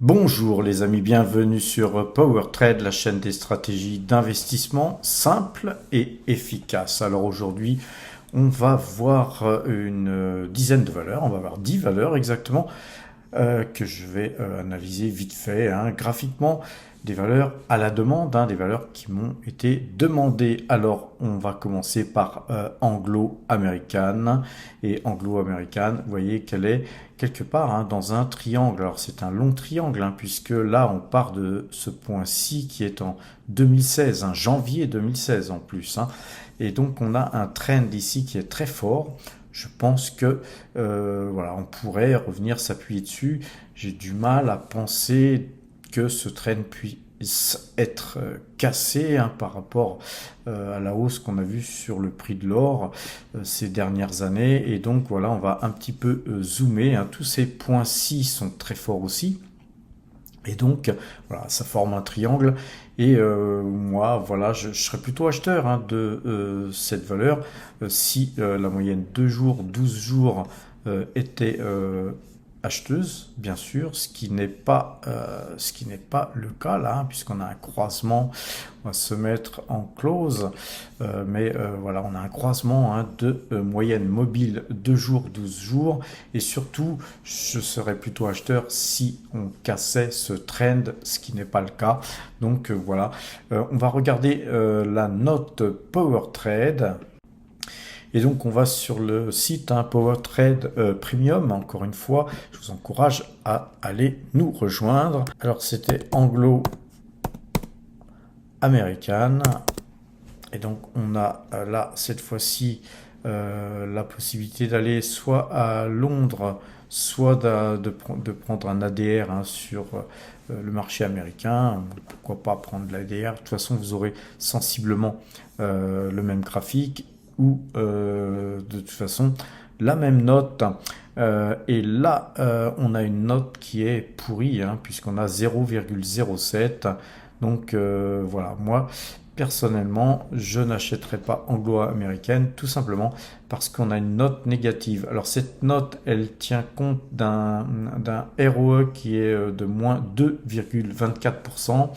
Bonjour les amis, bienvenue sur PowerTrade, la chaîne des stratégies d'investissement simples et efficaces. Alors aujourd'hui, on va voir une dizaine de valeurs, on va voir 10 valeurs exactement, que je vais analyser vite fait, graphiquement, des valeurs à la demande, des valeurs qui m'ont été demandées. Alors, on va commencer par Anglo-Américaine. Et Anglo-Américaine, vous voyez qu'elle est quelque part dans un triangle. Alors, c'est un long triangle, puisque là, on part de ce point-ci qui est en 2016, janvier 2016 en plus. Et donc, on a un trend ici qui est très fort. Je pense que voilà, on pourrait revenir s'appuyer dessus. J'ai du mal à penser que ce trend puisse être cassé par rapport à la hausse qu'on a vue sur le prix de l'or ces dernières années. Et donc voilà, on va un petit peu zoomer. Tous ces points-ci sont très forts aussi. Et donc, voilà, ça forme un triangle. Et moi, voilà, je serais plutôt acheteur de cette valeur si la moyenne 2 jours, 12 jours était acheteuse, bien sûr, ce qui n'est pas le cas là, puisqu'on a un croisement. On va se mettre en close, mais voilà, on a un croisement de moyenne mobile 2 jours, 12 jours, et surtout, je serais plutôt acheteur si on cassait ce trend, ce qui n'est pas le cas. Donc voilà, on va regarder la note PowerTrade. Et donc on va sur le site PowerTrade Premium. Encore une fois, je vous encourage à aller nous rejoindre. Alors c'était anglo-américaine. Et donc on a là cette fois-ci la possibilité d'aller soit à Londres, soit de prendre un ADR sur le marché américain. Pourquoi pas prendre l'ADR? De toute façon, vous aurez sensiblement le même graphique ou de toute façon la même note. Et là, on a une note qui est pourrie, puisqu'on a 0,07. Donc voilà, moi, personnellement, je n'achèterai pas anglo-américaine, tout simplement parce qu'on a une note négative. Alors cette note, elle tient compte d'un ROE qui est de moins 2,24%.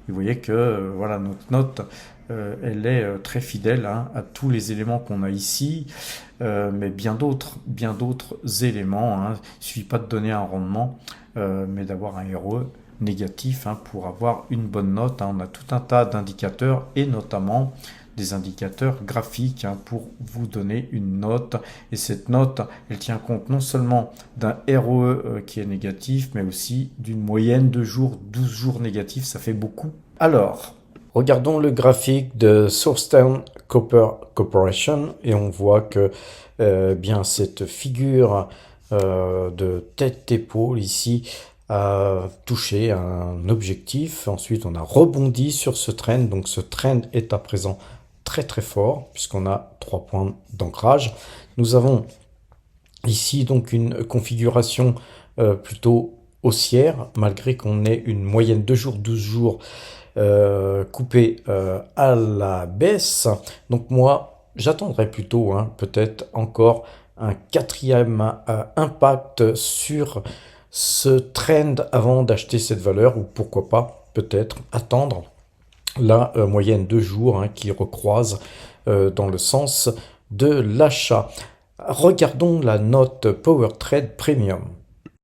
Et vous voyez que voilà, notre note, elle est très fidèle à tous les éléments qu'on a ici, mais bien d'autres éléments. Il ne suffit pas de donner un rendement, mais d'avoir un ROE négatif pour avoir une bonne note. On a tout un tas d'indicateurs et notamment des indicateurs graphiques pour vous donner une note. Et cette note, elle tient compte non seulement d'un ROE qui est négatif, mais aussi d'une moyenne de jours, 12 jours négatifs. Ça fait beaucoup. Alors, regardons le graphique de Sourcetown Copper Corporation et on voit que bien cette figure de tête-épaule ici a touché un objectif. Ensuite, on a rebondi sur ce trend. Donc, ce trend est à présent très très fort puisqu'on a 3 points d'ancrage. Nous avons ici donc une configuration plutôt haussière malgré qu'on ait une moyenne 2 jours, 12 jours coupée à la baisse. Donc moi, j'attendrai plutôt peut-être encore un quatrième impact sur ce trend avant d'acheter cette valeur, ou pourquoi pas peut-être attendre la moyenne 2 jours qui recroise dans le sens de l'achat. Regardons la note PowerTrade Premium.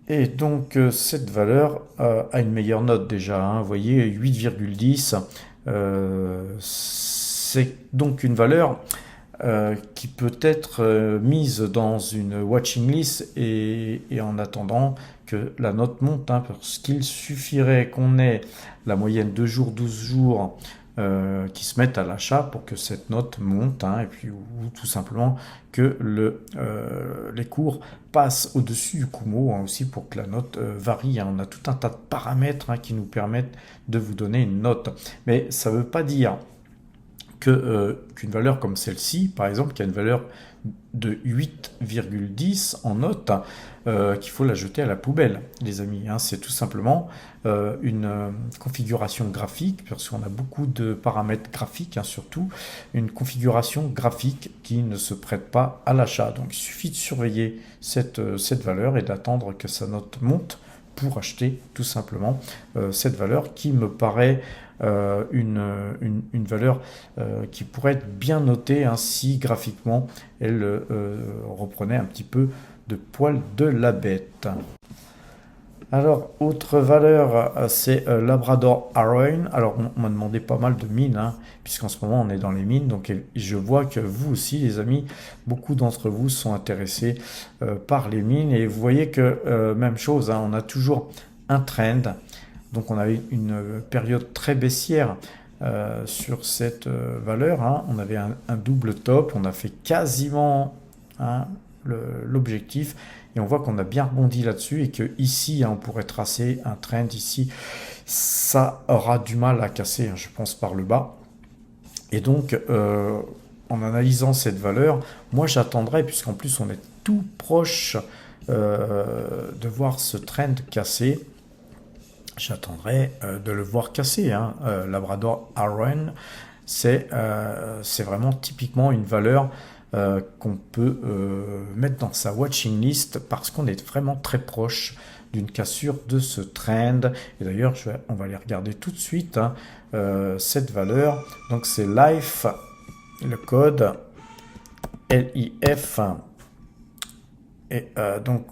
Et donc cette valeur a une meilleure note déjà, vous voyez 8,10. C'est donc une valeur qui peut être mise dans une watching list et en attendant que la note monte, parce qu'il suffirait qu'on ait la moyenne 2 jours, 12 jours qui se mettent à l'achat pour que cette note monte, et puis ou tout simplement que les cours passent au-dessus du Kumo aussi pour que la note varie. On a tout un tas de paramètres qui nous permettent de vous donner une note. Mais ça ne veut pas dire qu'une valeur comme celle-ci, par exemple, qui a une valeur de 8,10 en note, qu'il faut la jeter à la poubelle, les amis. C'est tout simplement une configuration graphique, parce qu'on a beaucoup de paramètres graphiques, surtout une configuration graphique qui ne se prête pas à l'achat. Donc il suffit de surveiller cette valeur et d'attendre que sa note monte pour acheter tout simplement cette valeur qui me paraît une valeur qui pourrait être bien notée si graphiquement elle reprenait un petit peu de poil de la bête. Alors, autre valeur, c'est Labrador Iron. Alors, on m'a demandé pas mal de mines, puisqu'en ce moment on est dans les mines. Donc, je vois que vous aussi, les amis, beaucoup d'entre vous sont intéressés par les mines. Et vous voyez que, même chose, on a toujours un trend. Donc, on avait une période très baissière sur cette valeur. On avait un double top. On a fait quasiment l'objectif. Et on voit qu'on a bien rebondi là-dessus et que ici, on pourrait tracer un trend ici. Ça aura du mal à casser, je pense, par le bas. Et donc, en analysant cette valeur, moi j'attendrai, puisqu'en plus on est tout proche de voir ce trend casser. J'attendrai de le voir casser. Labrador Iron, c'est vraiment typiquement une valeur qu'on peut mettre dans sa watching list parce qu'on est vraiment très proche d'une cassure de ce trend. Et d'ailleurs, on va aller regarder tout de suite cette valeur. Donc c'est LIF, le code LIF. Et donc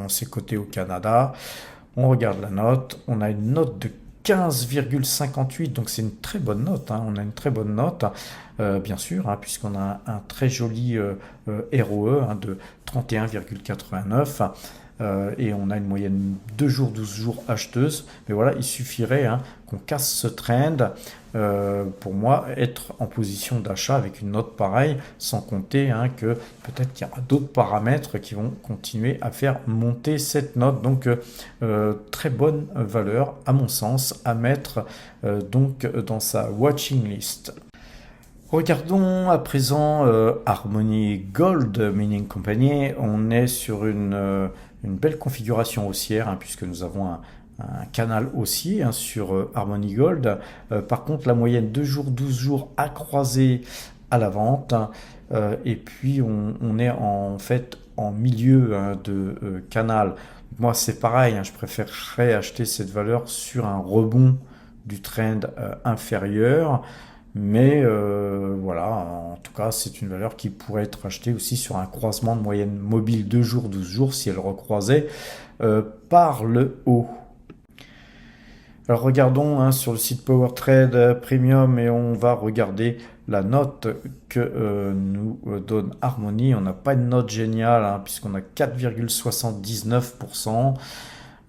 c'est coté au Canada. On regarde la note. On a une note de 15,58, donc c'est une très bonne note. On a une très bonne note, bien sûr, puisqu'on a un très joli ROE de 31,89. Et on a une moyenne 2 jours, 12 jours acheteuse. Mais voilà, il suffirait qu'on casse ce trend pour moi être en position d'achat avec une note pareille, sans compter que peut-être qu'il y aura d'autres paramètres qui vont continuer à faire monter cette note. Donc très bonne valeur à mon sens à mettre donc dans sa watching list. Regardons à présent Harmony Gold Mining Company. On est sur une belle configuration haussière puisque nous avons un canal haussier sur Harmony Gold. Par contre, la moyenne 2 jours, 12 jours a croisé à la vente. Et puis, on est en fait en milieu de canal. Moi, c'est pareil. Je préférerais acheter cette valeur sur un rebond du trend inférieur. Mais voilà, en tout cas, c'est une valeur qui pourrait être achetée aussi sur un croisement de moyenne mobile 2 jours, 12 jours, si elle recroisait par le haut. Alors regardons sur le site PowerTrade Premium et on va regarder la note que nous donne Harmony. On n'a pas une note géniale puisqu'on a 4,79%.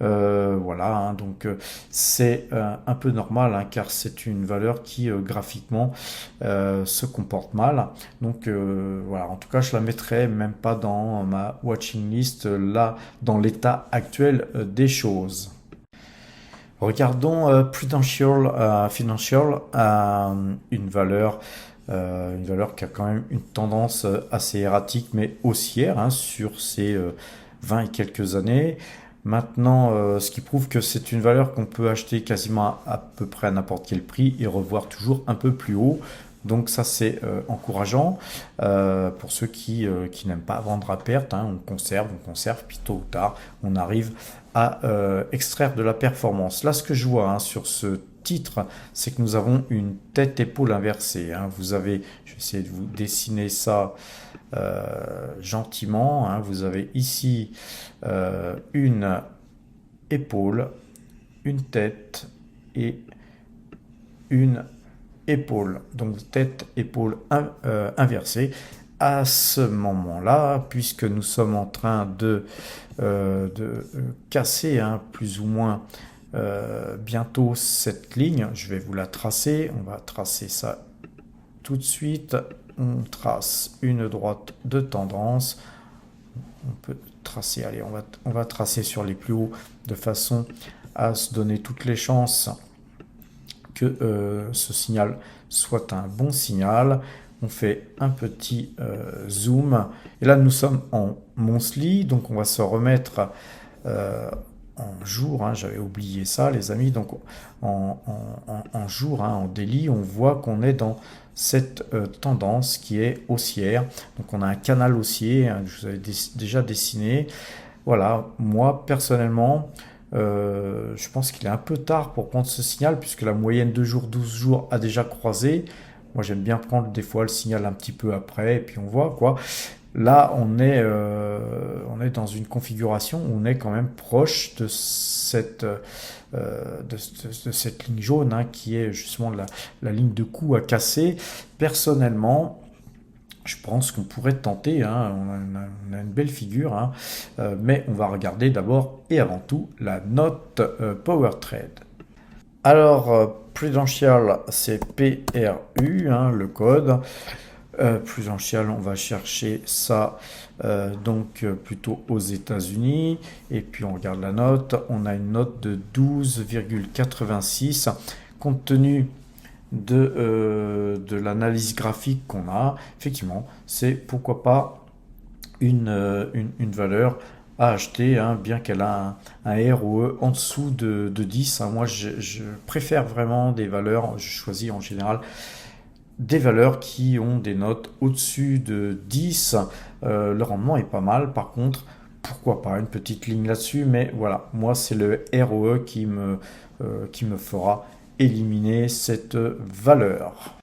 Voilà, donc c'est un peu normal car c'est une valeur qui graphiquement se comporte mal. Donc voilà, en tout cas je la mettrai même pas dans ma watching list là dans l'état actuel des choses. Regardons Prudential Financial, une valeur qui a quand même une tendance assez erratique mais haussière sur ces 20 et quelques années. Maintenant, ce qui prouve que c'est une valeur qu'on peut acheter quasiment à peu près à n'importe quel prix et revoir toujours un peu plus haut. Donc ça c'est encourageant pour ceux qui n'aiment pas vendre à perte. On conserve, puis tôt ou tard on arrive à extraire de la performance. Là ce que je vois sur ce titre, c'est que nous avons une tête-épaule inversée. Vous avez, je vais essayer de vous dessiner ça gentiment. Vous avez ici une épaule, une tête et une épaule. Donc tête, épaule inversée. À ce moment-là, puisque nous sommes en train de casser plus ou moins bientôt cette ligne, je vais vous la tracer. On va tracer ça tout de suite. On trace une droite de tendance. On peut tracer, allez, on va tracer sur les plus hauts de façon à se donner toutes les chances que ce signal soit un bon signal. On fait un petit zoom. Et là, nous sommes en monthly, donc on va se remettre en jour. J'avais oublié ça, les amis. Donc en jour, en daily, on voit qu'on est dans cette tendance qui est haussière. Donc on a un canal haussier, je vous avais déjà dessiné. Voilà, moi personnellement, Je pense qu'il est un peu tard pour prendre ce signal puisque la moyenne 2 jours, 12 jours a déjà croisé. Moi, j'aime bien prendre des fois le signal un petit peu après et puis on voit quoi. Là, on est dans une configuration où on est quand même proche de de cette ligne jaune hein, qui est justement la ligne de coup à casser. Personnellement, je pense qu'on pourrait tenter, hein, on a une belle figure, hein, mais on va regarder d'abord et avant tout la note Power Trade. Alors, Prudential, c'est PRU, hein, le code. Prudential, on va chercher ça plutôt aux États-Unis. Et puis on regarde la note. On a une note de 12,86. Compte tenu de l'analyse graphique qu'on a, effectivement, c'est pourquoi pas une valeur à acheter, hein, bien qu'elle a un ROE en dessous de 10. Hein. Moi, je préfère vraiment des valeurs, je choisis en général des valeurs qui ont des notes au-dessus de 10. Le rendement est pas mal. Par contre, pourquoi pas une petite ligne là-dessus. Mais voilà, moi, c'est le ROE qui me fera éliminer cette valeur.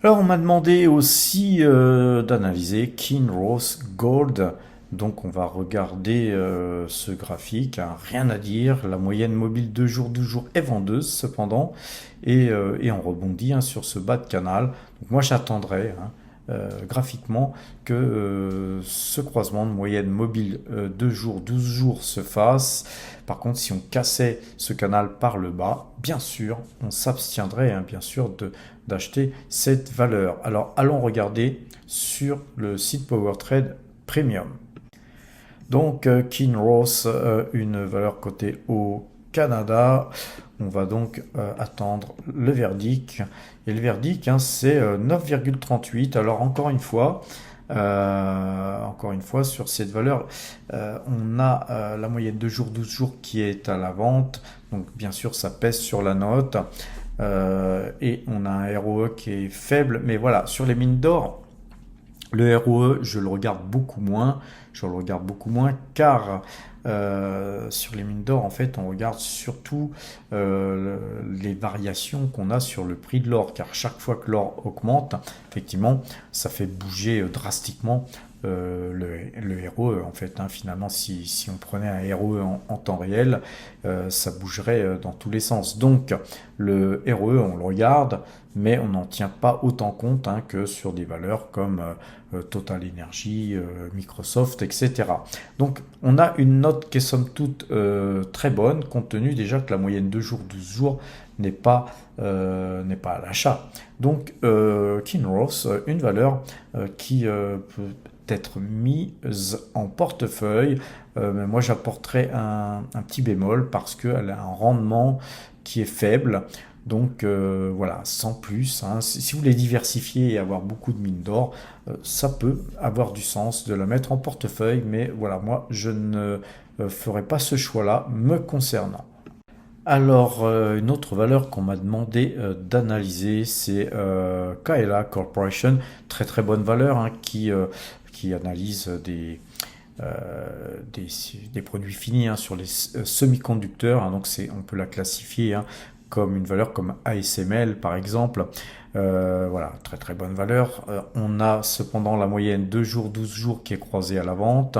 Alors, on m'a demandé aussi d'analyser Kinross Gold. Donc on va regarder ce graphique, hein, rien à dire, la moyenne mobile 2 jours, 12 jours est vendeuse cependant, et on rebondit hein, sur ce bas de canal. Donc moi j'attendrai hein, graphiquement que ce croisement de moyenne mobile 2 jours, 12 jours se fasse. Par contre si on cassait ce canal par le bas, bien sûr on s'abstiendrait hein, bien sûr d'acheter cette valeur. Alors allons regarder sur le site PowerTrade Premium. Donc Kinross, une valeur cotée au Canada. On va donc attendre le verdict. Et le verdict, hein, c'est 9,38. Alors encore une fois, sur cette valeur, on a la moyenne de jours, 12 jours qui est à la vente. Donc bien sûr, ça pèse sur la note. Et on a un ROE qui est faible. Mais voilà, sur les mines d'or, le ROE, je le regarde beaucoup moins. Car sur les mines d'or, en fait, on regarde surtout les variations qu'on a sur le prix de l'or. Car chaque fois que l'or augmente, effectivement, ça fait bouger drastiquement le ROE. En fait, hein, finalement, si on prenait un ROE en temps réel, ça bougerait dans tous les sens. Donc, le ROE, on le regarde, mais on n'en tient pas autant compte hein, que sur des valeurs comme Total Energy, Microsoft, etc. Donc on a une note qui est somme toute très bonne, compte tenu déjà que la moyenne 2 jours, 12 jours n'est pas à l'achat. Donc Kinross, une valeur qui peut être mise en portefeuille, mais moi j'apporterais un petit bémol parce qu'elle a un rendement qui est faible. Donc voilà, sans plus, hein. Si vous voulez diversifier et avoir beaucoup de mines d'or, ça peut avoir du sens de la mettre en portefeuille, mais voilà, moi je ne ferai pas ce choix-là me concernant. Alors, une autre valeur qu'on m'a demandé d'analyser, c'est Kaela Corporation, très très bonne valeur hein, qui analyse des produits finis hein, sur les semi-conducteurs, hein, donc on peut la classifier hein, comme une valeur comme ASML par exemple. Voilà, très très bonne valeur. On a cependant la moyenne 2 jours, 12 jours qui est croisée à la vente.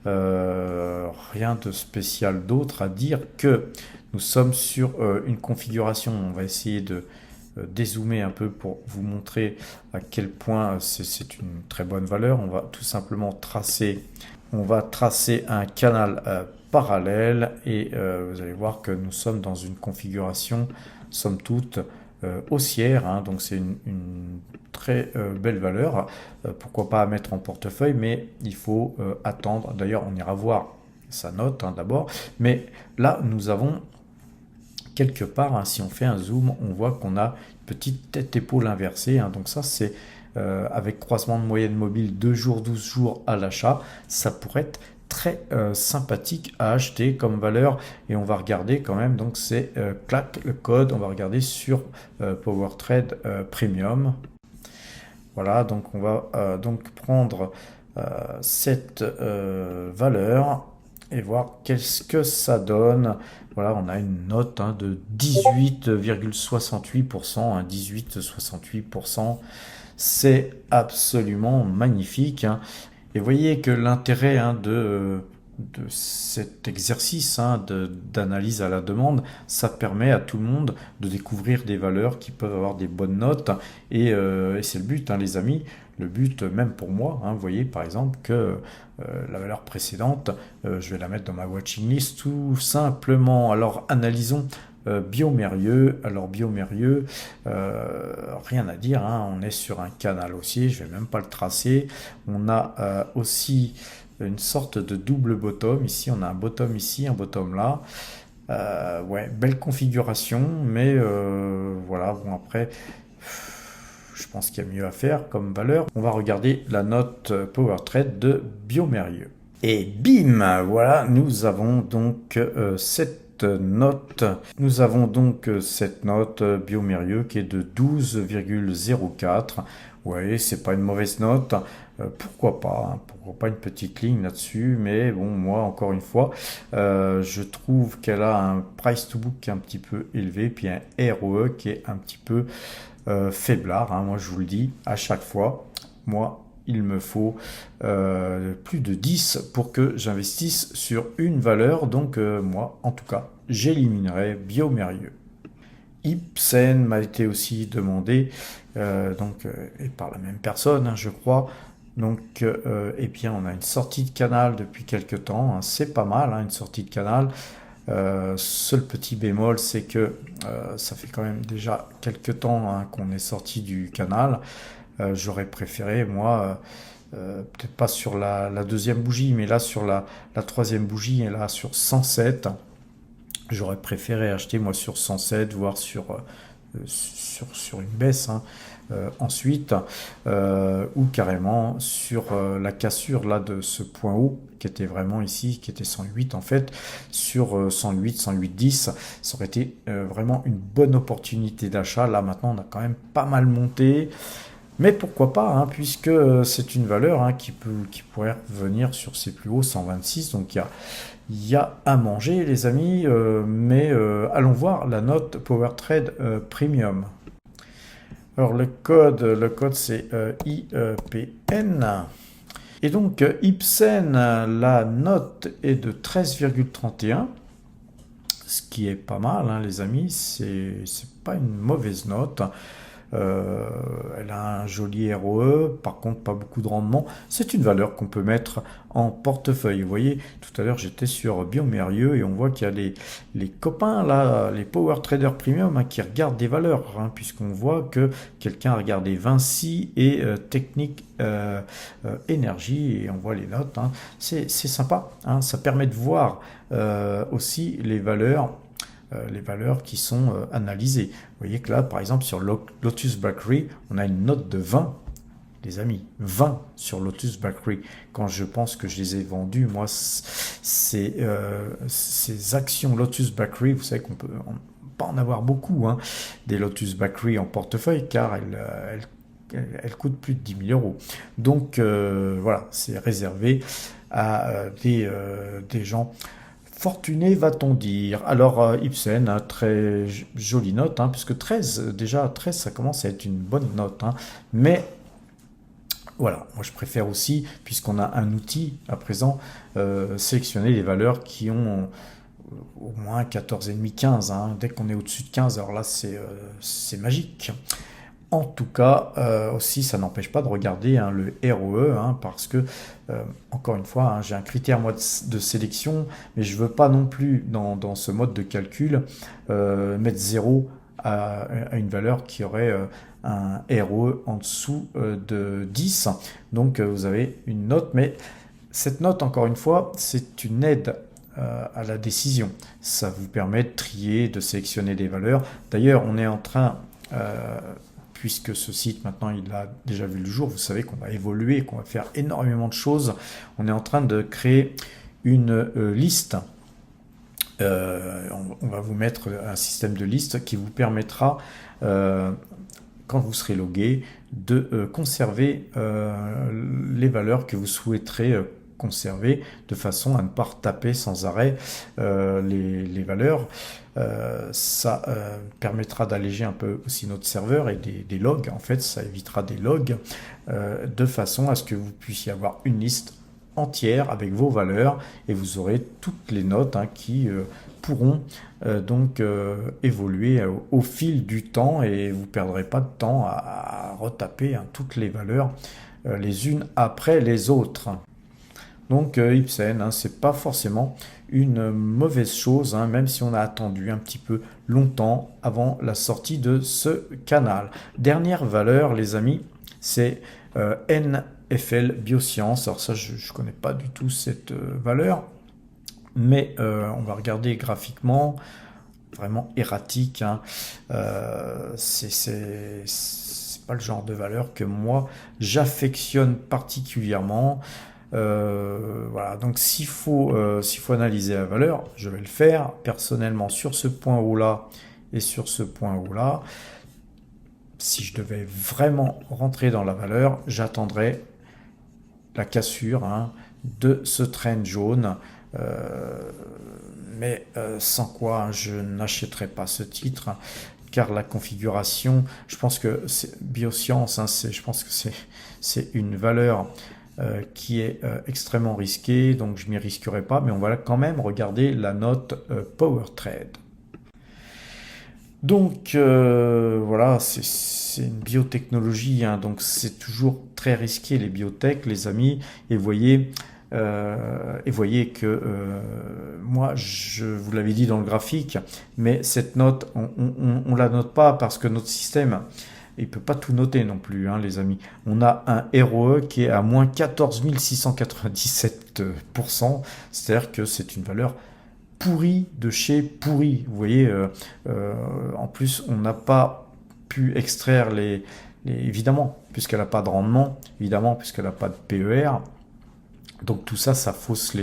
Rien de spécial d'autre à dire que nous sommes sur une configuration. On va essayer de dézoomer un peu pour vous montrer à quel point c'est une très bonne valeur. On va tout simplement tracer un canal parallèle et vous allez voir que nous sommes dans une configuration somme toute haussière, hein, donc c'est une très belle valeur, pourquoi pas à mettre en portefeuille, mais il faut attendre, d'ailleurs on ira voir sa note hein, d'abord, mais là nous avons quelque part, hein, si on fait un zoom, on voit qu'on a une petite tête épaule inversée, hein, donc ça c'est avec croisement de moyenne mobile 2 jours, 12 jours à l'achat, ça pourrait être très sympathique à acheter comme valeur et on va regarder quand même, donc c'est clac le code, on va regarder sur PowerTrade Premium. Voilà, donc on va donc prendre cette valeur et voir qu'est-ce que ça donne. Voilà, on a une note de 18,68%, 18,68%. C'est absolument magnifique. Et vous voyez que l'intérêt de cet exercice d'analyse à la demande, ça permet à tout le monde de découvrir des valeurs qui peuvent avoir des bonnes notes. Et c'est le but, les amis. Le but, même pour moi, vous voyez par exemple que la valeur précédente, je vais la mettre dans ma watching list tout simplement. Alors analysons Biomérieux. Alors Biomérieux, rien à dire, on est sur un canal haussier, je vais même pas le tracer. On a aussi une sorte de double bottom. Ici, on a un bottom ici, un bottom là. Ouais, belle configuration, mais voilà, bon après, je pense qu'il y a mieux à faire comme valeur. On va regarder la note Power Trade de Biomérieux. Et bim, voilà, nous avons donc cette note. Nous avons donc cette note Biomérieux qui est de 12,04. Ouais, c'est pas une mauvaise note. Pourquoi pas, pourquoi pas une petite ligne là-dessus, mais bon, moi, encore une fois, je trouve qu'elle a un price to book qui est un petit peu élevé, puis un ROE qui est un petit peu faiblard. Moi, je vous le dis à chaque fois. Moi, il me faut plus de 10 pour que j'investisse sur une valeur. Donc, moi, en tout cas, j'éliminerai Biomérieux. Ipsen m'a été aussi demandé, et par la même personne, je crois. Donc, et bien, on a une sortie de canal depuis quelques temps. C'est pas mal, une sortie de canal. Seul petit bémol, c'est que ça fait quand même déjà quelques temps qu'on est sorti du canal. J'aurais préféré, moi, peut-être pas sur la deuxième bougie, mais là sur la troisième bougie, et là sur 107. J'aurais préféré acheter moi sur 107, voire sur une baisse. Ensuite, ou carrément sur la cassure là de ce point haut qui était vraiment ici, qui était 108 en fait, sur 108, 108,10, ça aurait été vraiment une bonne opportunité d'achat. Là maintenant, on a quand même pas mal monté. Mais pourquoi pas, puisque c'est une valeur qui pourrait revenir sur ses plus hauts, 126. Donc il y a à manger, les amis. Mais allons voir la note Power Trade Premium. Alors le code c'est IPN. Et donc Ipsen, la note est de 13,31. Ce qui est pas mal, les amis. C'est pas une mauvaise note. Elle a un joli ROE, par contre pas beaucoup de rendement. C'est une valeur qu'on peut mettre en portefeuille. Vous voyez, tout à l'heure j'étais sur Biomérieux et on voit qu'il y a les copains là, les Power Traders Premium qui regardent des valeurs, puisqu'on voit que quelqu'un a regardé Vinci et Technique Énergie et on voit les notes. C'est sympa, ça permet de voir aussi les valeurs qui sont analysées. Vous voyez que là, par exemple, sur Lotus Bakery, on a une note de 20, les amis, 20 sur Lotus Bakery. Quand je pense que je les ai vendus, moi, ces actions Lotus Bakery, vous savez qu'on peut pas en avoir beaucoup, des Lotus Bakery en portefeuille, car elles coûtent plus de 10 000 euros. Donc, voilà, c'est réservé à des gens fortuné, va-t-on dire. Alors, Ipsen, très jolie note, puisque 13, déjà 13, ça commence à être une bonne note. Mais, voilà, moi je préfère aussi, puisqu'on a un outil à présent, sélectionner les valeurs qui ont au moins 14,5, 15. Dès qu'on est au-dessus de 15, alors là, c'est magique. En tout cas, aussi, ça n'empêche pas de regarder le ROE, parce que, encore une fois, j'ai un critère moi de sélection, mais je ne veux pas non plus, dans ce mode de calcul, mettre 0 à une valeur qui aurait un ROE en dessous de 10. Donc, vous avez une note, mais cette note, encore une fois, c'est une aide à la décision. Ça vous permet de trier, de sélectionner des valeurs. D'ailleurs, on est en train... puisque ce site, maintenant, il a déjà vu le jour, vous savez qu'on va évoluer, qu'on va faire énormément de choses. On est en train de créer une liste. On va vous mettre un système de liste qui vous permettra, quand vous serez logué, de conserver les valeurs que vous souhaiterez conserver de façon à ne pas retaper sans arrêt les valeurs. Ça permettra d'alléger un peu aussi notre serveur et des logs. En fait, ça évitera des logs de façon à ce que vous puissiez avoir une liste entière avec vos valeurs et vous aurez toutes les notes qui pourront donc évoluer au fil du temps et vous ne perdrez pas de temps à retaper toutes les valeurs les unes après les autres. Donc Ibsen, c'est pas forcément une mauvaise chose, même si on a attendu un petit peu longtemps avant la sortie de ce canal. Dernière valeur, les amis, c'est NFL Biosciences. Alors ça, je ne connais pas du tout cette valeur, mais on va regarder graphiquement, vraiment erratique. C'est pas le genre de valeur que moi j'affectionne particulièrement. Voilà, donc s'il faut analyser la valeur, je vais le faire personnellement sur ce point haut là et sur ce point haut là. Si je devais vraiment rentrer dans la valeur, j'attendrais la cassure de ce trend jaune, mais sans quoi je n'achèterais pas ce titre, car la configuration, je pense que c'est Biosciences, je pense que c'est une valeur qui est extrêmement risquée, donc je m'y risquerai pas, mais on va quand même regarder la note Power Trade. Donc voilà, c'est une biotechnologie, donc c'est toujours très risqué les biotech, les amis, et voyez que moi, je vous l'avais dit dans le graphique, mais cette note, on la note pas parce que notre système, il peut pas tout noter non plus, les amis. On a un ROE qui est à moins 14 697%, c'est-à-dire que c'est une valeur pourri de chez pourri. Vous voyez, en plus, on n'a pas pu extraire évidemment, puisqu'elle n'a pas de rendement, évidemment, puisqu'elle n'a pas de PER. Donc tout ça, ça fausse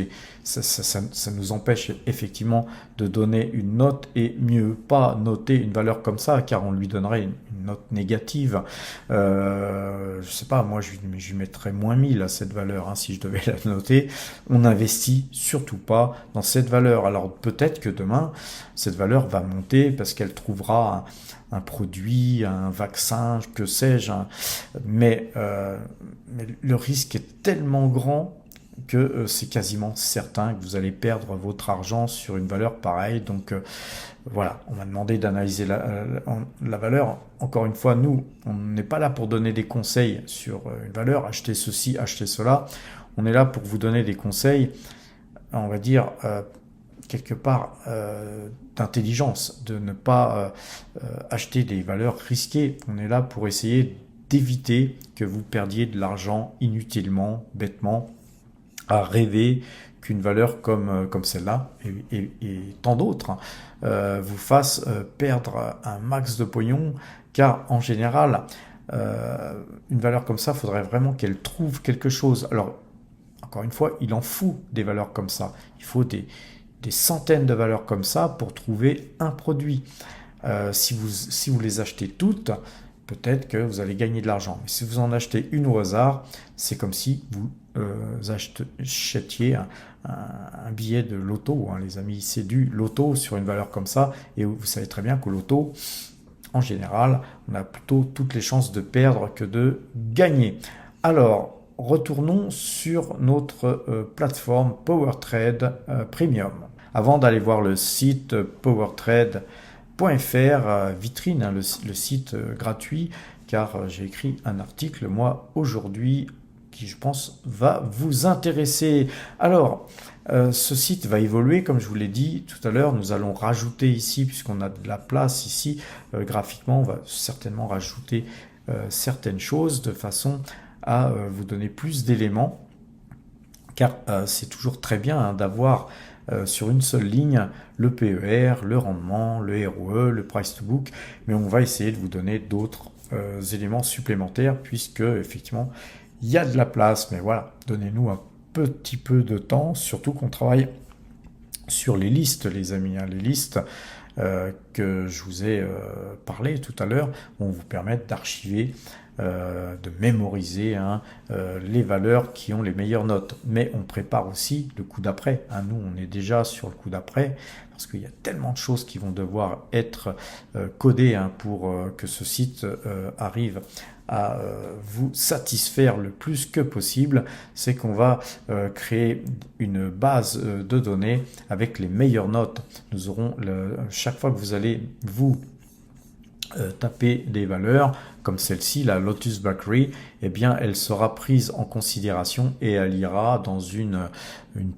ça nous empêche effectivement de donner une note et mieux pas noter une valeur comme ça, car on lui donnerait une note négative. Je sais pas, moi je lui mettrais moins 1000 à cette valeur si je devais la noter. On n'investit surtout pas dans cette valeur. Alors peut-être que demain, cette valeur va monter parce qu'elle trouvera un produit, un vaccin, que sais-je. Mais le risque est tellement grand que c'est quasiment certain que vous allez perdre votre argent sur une valeur pareille. Donc voilà, on m'a demandé d'analyser la valeur. Encore une fois, nous, on n'est pas là pour donner des conseils sur une valeur, achetez ceci, achetez cela. On est là pour vous donner des conseils, on va dire, quelque part d'intelligence, de ne pas acheter des valeurs risquées. On est là pour essayer d'éviter que vous perdiez de l'argent inutilement, bêtement, à rêver qu'une valeur comme celle-là et tant d'autres vous fasse perdre un max de pognon, car en général, une valeur comme ça, il faudrait vraiment qu'elle trouve quelque chose. Alors, encore une fois, il en faut des valeurs comme ça. Il faut des centaines de valeurs comme ça pour trouver un produit. Si vous les achetez toutes, peut-être que vous allez gagner de l'argent. Mais si vous en achetez une au hasard, c'est comme si vous achetiez un billet de loto, les amis. C'est du loto sur une valeur comme ça. Et vous savez très bien qu'au loto, en général, on a plutôt toutes les chances de perdre que de gagner. Alors, retournons sur notre plateforme PowerTrade Premium. Avant d'aller voir le site powertrade.fr, vitrine, le site gratuit, car j'ai écrit un article, moi, aujourd'hui, qui, je pense, va vous intéresser. Alors, ce site va évoluer, comme je vous l'ai dit tout à l'heure. Nous allons rajouter ici, puisqu'on a de la place ici, graphiquement, on va certainement rajouter certaines choses de façon à vous donner plus d'éléments, car c'est toujours très bien d'avoir sur une seule ligne le PER, le rendement, le ROE, le price to book, mais on va essayer de vous donner d'autres éléments supplémentaires, puisque effectivement il y a de la place. Mais voilà, donnez-nous un petit peu de temps, surtout qu'on travaille sur les listes, les amis, les listes que je vous ai parlé tout à l'heure vont vous permettre d'archiver de mémoriser les valeurs qui ont les meilleures notes. Mais on prépare aussi le coup d'après. Nous, on est déjà sur le coup d'après parce qu'il y a tellement de choses qui vont devoir être codées pour que ce site arrive à vous satisfaire le plus que possible. C'est qu'on va créer une base de données avec les meilleures notes. Nous aurons chaque fois que vous allez vous taper des valeurs comme celle-ci, la Lotus Bakery, eh bien elle sera prise en considération et elle ira dans une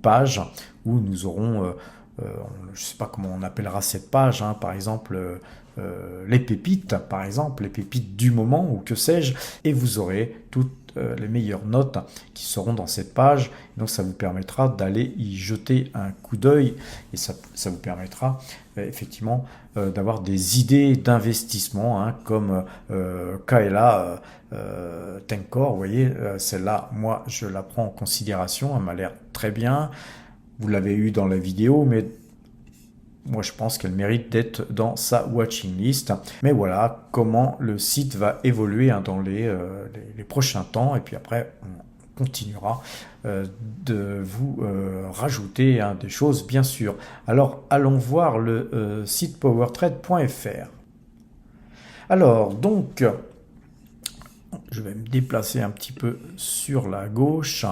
page où nous aurons je ne sais pas comment on appellera cette page, par exemple les pépites, par exemple, les pépites du moment ou que sais-je, et vous aurez toutes les meilleures notes qui seront dans cette page. Donc ça vous permettra d'aller y jeter un coup d'œil et ça vous permettra effectivement d'avoir des idées d'investissement comme Kaela Tencor. Vous voyez, celle-là, moi je la prends en considération, elle m'a l'air très bien. Vous l'avez eu dans la vidéo, mais moi je pense qu'elle mérite d'être dans sa watching list. Mais voilà comment le site va évoluer dans les prochains temps. Et puis après, on continuera de vous rajouter des choses, bien sûr. Alors, allons voir le site powertrade.fr. Alors, donc, je vais me déplacer un petit peu sur la gauche.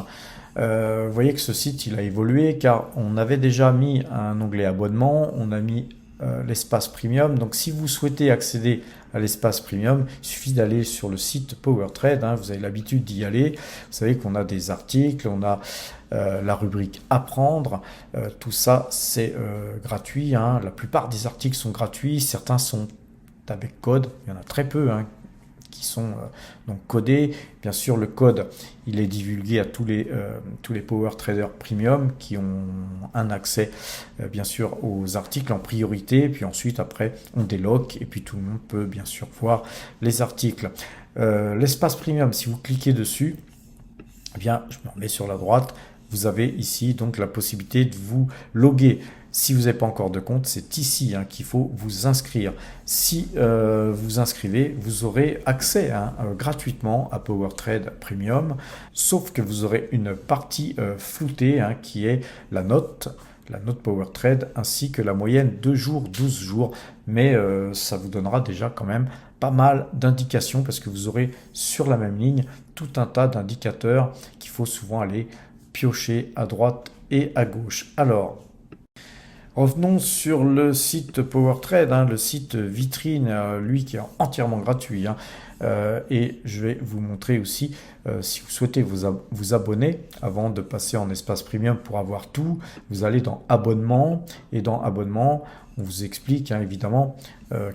Vous voyez que ce site il a évolué car on avait déjà mis un onglet abonnement, on a mis l'espace premium. Donc si vous souhaitez accéder à l'espace premium, il suffit d'aller sur le site PowerTrade, vous avez l'habitude d'y aller. Vous savez qu'on a des articles, on a la rubrique apprendre, tout ça c'est gratuit, la plupart des articles sont gratuits, certains sont avec code, il y en a très peu qui sont donc codés. Bien sûr, le code, il est divulgué à tous les Power Traders Premium qui ont un accès, bien sûr, aux articles en priorité. Puis ensuite, après, on déloque et puis tout le monde peut, bien sûr, voir les articles. L'espace Premium, si vous cliquez dessus, eh bien, je me remets sur la droite, vous avez ici donc la possibilité de vous loguer. Si vous n'avez pas encore de compte, c'est ici qu'il faut vous inscrire. Si vous inscrivez, vous aurez accès gratuitement à PowerTrade Premium, sauf que vous aurez une partie floutée qui est la note PowerTrade, ainsi que la moyenne 2 jours, 12 jours. Mais ça vous donnera déjà quand même pas mal d'indications parce que vous aurez sur la même ligne tout un tas d'indicateurs qu'il faut souvent aller piocher à droite et à gauche. Alors, revenons sur le site PowerTrade, le site vitrine, lui qui est entièrement gratuit. Et je vais vous montrer aussi, si vous souhaitez vous abonner, avant de passer en espace premium pour avoir tout, vous allez dans abonnement, et dans abonnement, on vous explique évidemment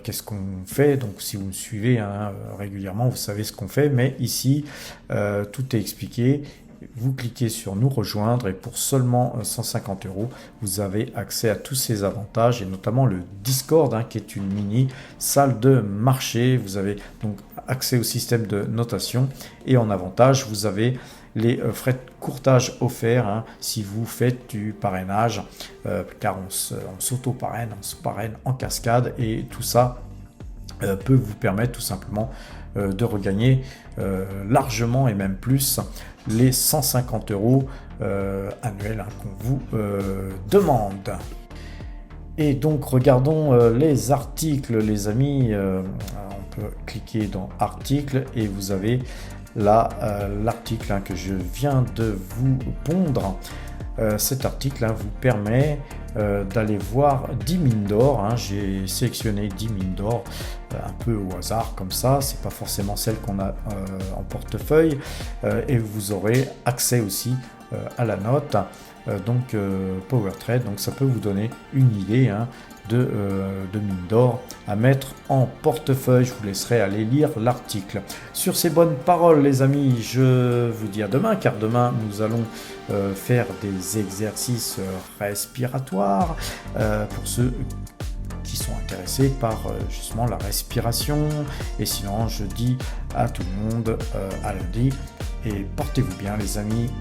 qu'est-ce qu'on fait. Donc si vous me suivez régulièrement, vous savez ce qu'on fait, mais ici, tout est expliqué. Vous cliquez sur nous rejoindre et pour seulement 150 €, vous avez accès à tous ces avantages et notamment le Discord qui est une mini salle de marché. Vous avez donc accès au système de notation et en avantage, vous avez les frais de courtage offerts si vous faites du parrainage car on s'auto-parraine, on se parraine en cascade et tout ça peut vous permettre tout simplement de regagner largement et même plus les 150 € annuels qu'on vous demande. Et donc regardons les articles, les amis. On peut cliquer dans articles et vous avez là l'article que je viens de vous pondre. Cet article vous permet d'aller voir 10 mines d'or. J'ai sélectionné 10 mines d'or un peu au hasard comme ça, c'est pas forcément celle qu'on a en portefeuille, et vous aurez accès aussi à la note, donc PowerTrade, donc ça peut vous donner une idée de mines d'or à mettre en portefeuille. Je vous laisserai aller lire l'article. Sur ces bonnes paroles, les amis, je vous dis à demain, car demain nous allons faire des exercices respiratoires pour ceux qui sont intéressés par justement la respiration. Et sinon, je dis à tout le monde à lundi et portez-vous bien, les amis.